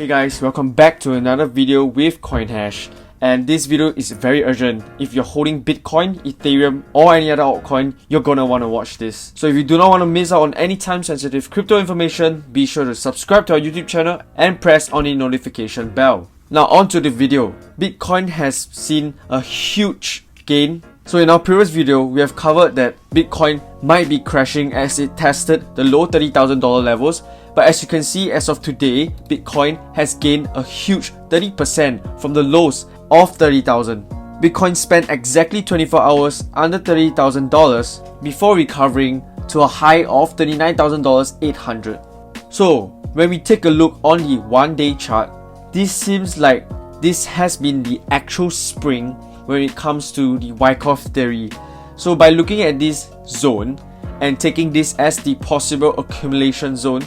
Hey guys, welcome back to another video with COINHASH. And this video is very urgent. If you're holding Bitcoin, Ethereum or any other altcoin, you're gonna wanna watch this. So if you do not want to miss out on any time sensitive crypto information, be sure to subscribe to our YouTube channel and press on the notification bell. Now on to the video. Bitcoin has seen a huge gain. So in our previous video, we have covered that Bitcoin might be crashing as it tested the low $30,000 levels. But as you can see, as of today, Bitcoin has gained a huge 30% from the lows of 30,000. Bitcoin spent exactly 24 hours under $30,000 before recovering to a high of $39,800. So when we take a look on the 1-day chart, this seems like this has been the actual spring when it comes to the Wyckoff theory. So by looking at this zone and taking this as the possible accumulation zone,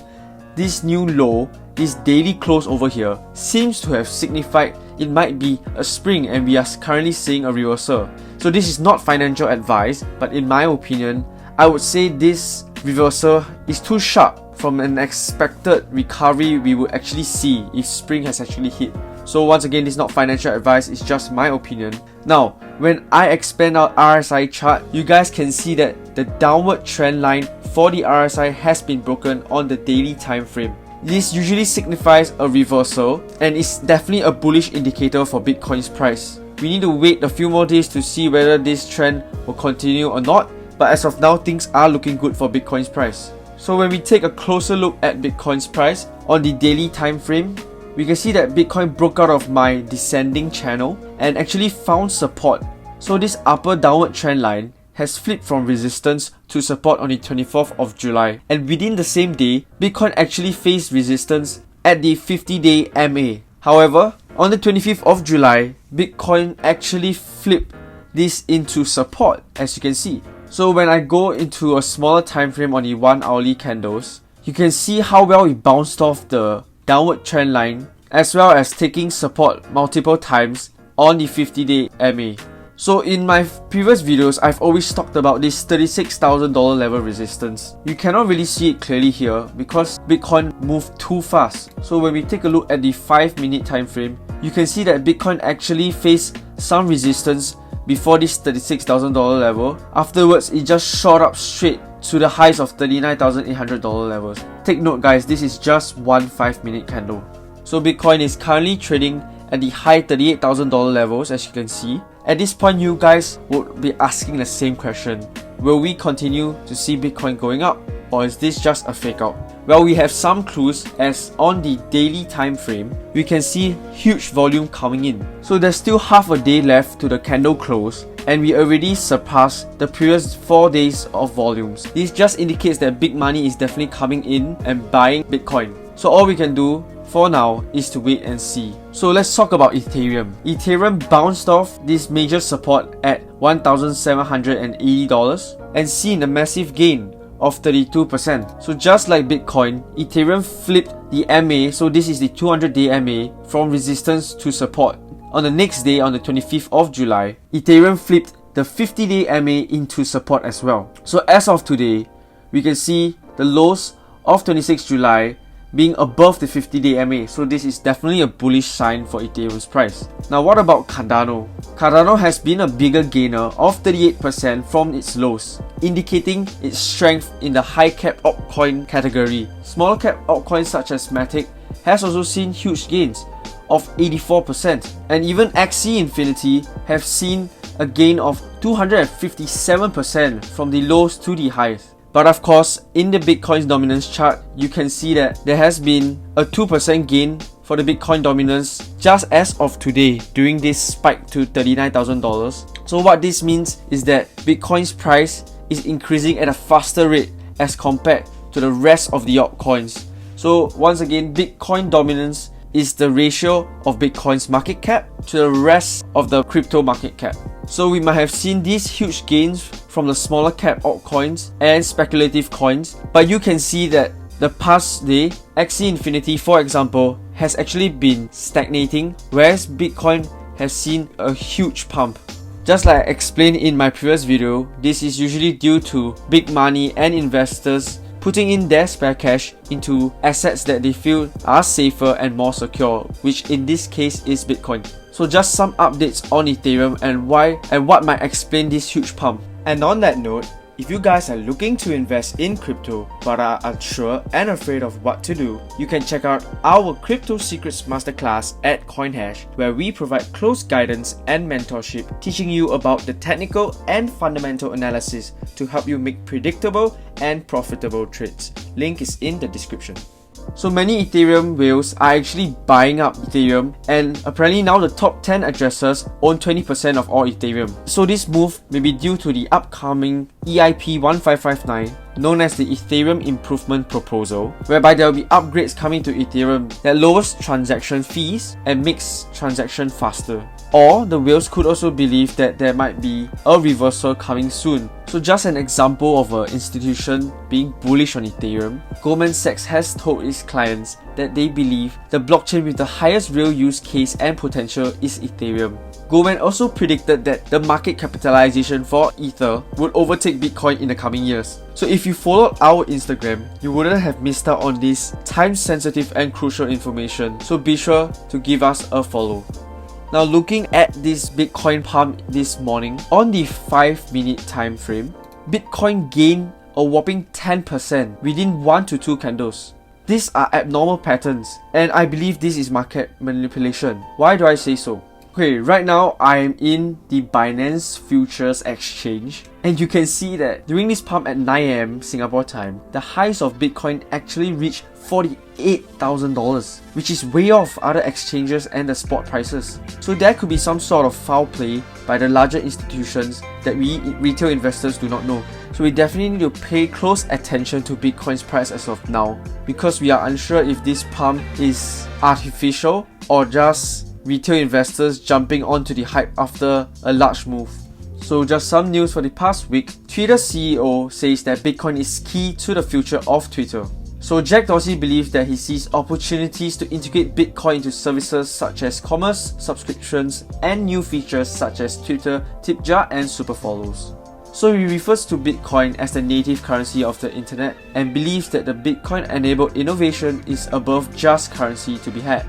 this new low, this daily close over here, seems to have signified it might be a spring and we are currently seeing a reversal. So this is not financial advice, but in my opinion, I would say this reversal is too sharp from an expected recovery we would actually see if spring has actually hit. So once again, this is not financial advice, it's just my opinion. Now, when I expand our RSI chart, you guys can see that the downward trend line for the RSI has been broken on the daily time frame. This usually signifies a reversal and is definitely a bullish indicator for Bitcoin's price. We need to wait a few more days to see whether this trend will continue or not, but as of now, things are looking good for Bitcoin's price. So when we take a closer look at Bitcoin's price on the daily time frame, we can see that Bitcoin broke out of my descending channel and actually found support. So this upper downward trend line has flipped from resistance to support on the 24th of July. And within the same day, Bitcoin actually faced resistance at the 50-day MA. However, on the 25th of July, Bitcoin actually flipped this into support, as you can see. So when I go into a smaller time frame on the 1 hourly candles, you can see how well it bounced off the downward trend line, as well as taking support multiple times on the 50-day MA. So in my previous videos, I've always talked about this $36,000 level resistance. You cannot really see it clearly here because Bitcoin moved too fast. So when we take a look at the 5-minute time frame, you can see that Bitcoin actually faced some resistance before this $36,000 level. Afterwards, it just shot up straight to the highs of $39,800 levels. Take note guys, this is just one 5-minute candle. So Bitcoin is currently trading at the high $38,000 levels, as you can see. At this point, you guys would be asking the same question. Will we continue to see Bitcoin going up, or is this just a fake out? Well, we have some clues, as on the daily time frame, we can see huge volume coming in. So there's still half a day left to the candle close, and we already surpassed the previous 4 days of volumes. This just indicates that big money is definitely coming in and buying Bitcoin. So all we can do for now is to wait and see. So let's talk about Ethereum. Ethereum bounced off this major support at $1,780 and seen a massive gain of 32%. So just like Bitcoin, Ethereum flipped the MA, so this is the 200-day MA, from resistance to support. On the next day, on the 25th of July, Ethereum flipped the 50-day MA into support as well. So as of today, we can see the lows of 26th July being above the 50-day MA. So this is definitely a bullish sign for Ethereum's price. Now what about Cardano? Cardano has been a bigger gainer of 38% from its lows, indicating its strength in the high cap altcoin category. Small cap altcoins such as Matic has also seen huge gains of 84%, and even Axie Infinity have seen a gain of 257% from the lows to the highs. But of course, in the Bitcoin's dominance chart, you can see that there has been a 2% gain for the Bitcoin dominance just as of today during this spike to $39,000. So what this means is that Bitcoin's price is increasing at a faster rate as compared to the rest of the altcoins. So once again, Bitcoin dominance is the ratio of Bitcoin's market cap to the rest of the crypto market cap. So we might have seen these huge gains from the smaller cap altcoins and speculative coins, but you can see that the past day, Axie Infinity, for example, has actually been stagnating, whereas Bitcoin has seen a huge pump. Just like I explained in my previous video, this is usually due to big money and investors putting in their spare cash into assets that they feel are safer and more secure, which in this case is Bitcoin. So just some updates on Ethereum and why and what might explain this huge pump. And on that note, if you guys are looking to invest in crypto but are unsure and afraid of what to do, you can check out our Crypto Secrets Masterclass at COINHASH, where we provide close guidance and mentorship, teaching you about the technical and fundamental analysis to help you make predictable and profitable trades. Link is in the description. So many Ethereum whales are actually buying up Ethereum, and apparently now the top 10 addresses own 20% of all Ethereum. So this move may be due to the upcoming EIP 1559, known as the Ethereum Improvement Proposal, whereby there will be upgrades coming to Ethereum that lowers transaction fees and makes transaction faster. Or the whales could also believe that there might be a reversal coming soon. So just an example of an institution being bullish on Ethereum, Goldman Sachs has told its clients that they believe the blockchain with the highest real use case and potential is Ethereum. Goldman also predicted that the market capitalization for Ether would overtake Bitcoin in the coming years. So if you followed our Instagram, you wouldn't have missed out on this time-sensitive and crucial information. So be sure to give us a follow. Now looking at this Bitcoin pump this morning, on the 5-minute time frame, Bitcoin gained a whopping 10% within 1 to 2 candles. These are abnormal patterns, and I believe this is market manipulation. Why do I say so? Okay, right now I am in the Binance Futures Exchange, and you can see that during this pump at 9 AM Singapore time, the highs of Bitcoin actually reached $48,000, which is way off other exchanges and the spot prices. So there could be some sort of foul play by the larger institutions that we retail investors do not know. So we definitely need to pay close attention to Bitcoin's price as of now, because we are unsure if this pump is artificial or just retail investors jumping onto the hype after a large move. So just some news for the past week. Twitter CEO says that Bitcoin is key to the future of Twitter. So Jack Dorsey believes that he sees opportunities to integrate Bitcoin into services such as commerce, subscriptions, and new features such as Twitter, tip jar, and super follows. So he refers to Bitcoin as the native currency of the internet and believes that the Bitcoin-enabled innovation is above just currency to be had.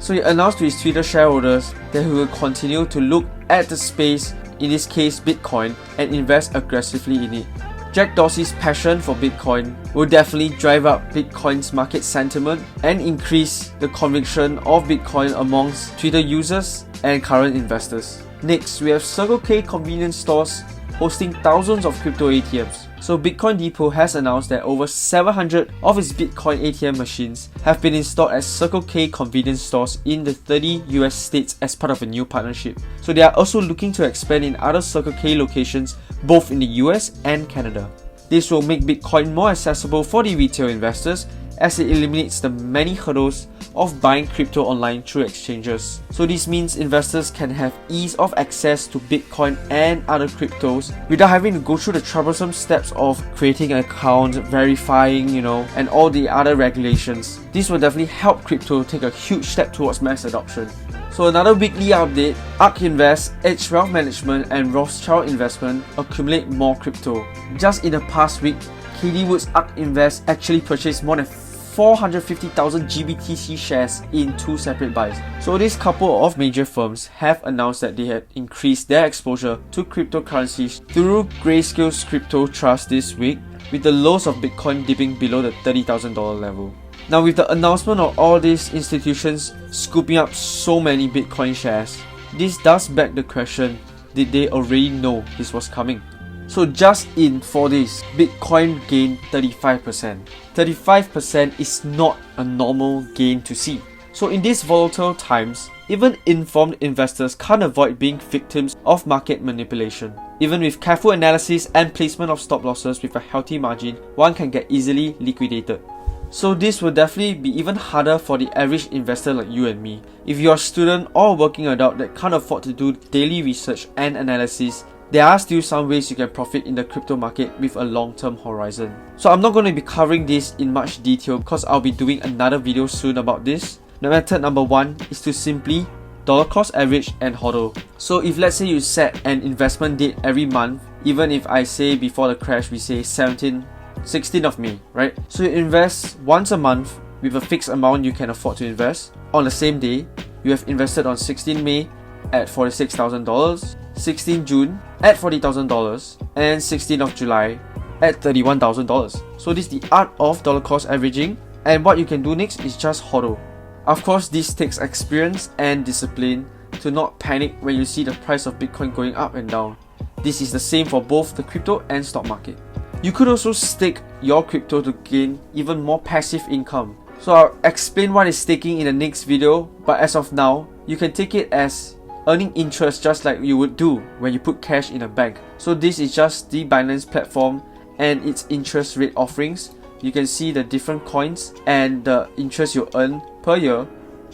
So he announced to his Twitter shareholders that he will continue to look at the space, in this case Bitcoin, and invest aggressively in it. Jack Dorsey's passion for Bitcoin will definitely drive up Bitcoin's market sentiment and increase the conviction of Bitcoin amongst Twitter users and current investors. Next, we have Circle K convenience stores hosting thousands of crypto ATMs. So Bitcoin Depot has announced that over 700 of its Bitcoin ATM machines have been installed at Circle K convenience stores in the 30 US states as part of a new partnership. So they are also looking to expand in other Circle K locations both in the US and Canada. This will make Bitcoin more accessible for the retail investors as it eliminates the many hurdles of buying crypto online through exchanges. So this means investors can have ease of access to Bitcoin and other cryptos without having to go through the troublesome steps of creating an account, verifying, and all the other regulations. This will definitely help crypto take a huge step towards mass adoption. So another weekly update, ARK Invest, Edge Wealth Management and Rothschild Investment accumulate more crypto. Just in the past week, KD Wood's ARK Invest actually purchased more than 450,000 GBTC shares in 2 separate buys. So this couple of major firms have announced that they had increased their exposure to cryptocurrencies through Grayscale's crypto trust this week, with the lows of Bitcoin dipping below the $30,000 level. Now with the announcement of all these institutions scooping up so many Bitcoin shares, this does beg the question, did they already know this was coming? So just in 4 days, Bitcoin gained 35%. 35% is not a normal gain to see. So in these volatile times, even informed investors can't avoid being victims of market manipulation. Even with careful analysis and placement of stop losses with a healthy margin, one can get easily liquidated. So this will definitely be even harder for the average investor like you and me. If you're a student or a working adult that can't afford to do daily research and analysis, there are still some ways you can profit in the crypto market with a long-term horizon. So I'm not going to be covering this in much detail because I'll be doing another video soon about this. The method number 1 is to simply dollar cost average and hodl. So if let's say you set an investment date every month, even if I say before the crash we say 17th 16th of May, right? So you invest once a month with a fixed amount you can afford to invest. On the same day, you have invested on 16 May at $46,000, 16 June at $40,000, and 16th of July at $31,000. So this is the art of dollar cost averaging, and what you can do next is just hodl. Of course, this takes experience and discipline to not panic when you see the price of Bitcoin going up and down. This is the same for both the crypto and stock market. You could also stake your crypto to gain even more passive income. So I'll explain what is staking in the next video, but as of now, you can take it as earning interest just like you would do when you put cash in a bank. So this is just the Binance platform and its interest rate offerings. You can see the different coins and the interest you earn per year,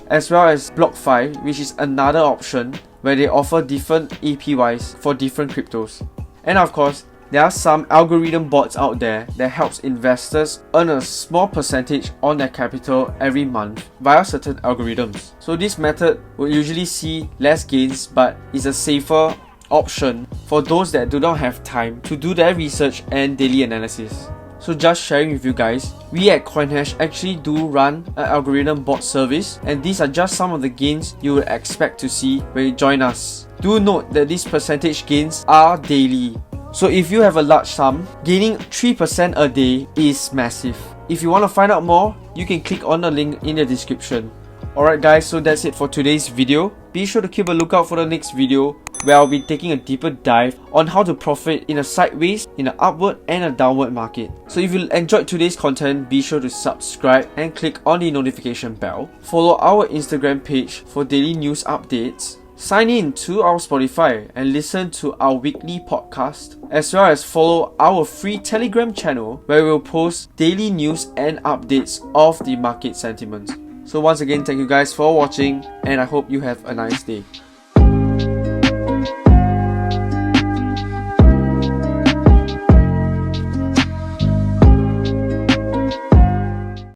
as well as BlockFi, which is another option where they offer different APYs for different cryptos. And of course, there are some algorithm bots out there that helps investors earn a small percentage on their capital every month via certain algorithms. So this method will usually see less gains, but is a safer option for those that do not have time to do their research and daily analysis. So just sharing with you guys, we at COINHASH actually do run an algorithm bot service, and these are just some of the gains you would expect to see when you join us. Do note that these percentage gains are daily. So if you have a large sum, gaining 3% a day is massive. If you want to find out more, you can click on the link in the description. Alright guys, so that's it for today's video. Be sure to keep a lookout for the next video where I'll be taking a deeper dive on how to profit in a sideways, in an upward and a downward market. So if you enjoyed today's content, be sure to subscribe and click on the notification bell. Follow our Instagram page for daily news updates. Sign in to our Spotify and listen to our weekly podcast, as well as follow our free Telegram channel where we'll post daily news and updates of the market sentiments. So once again, thank you guys for watching, and I hope you have a nice day.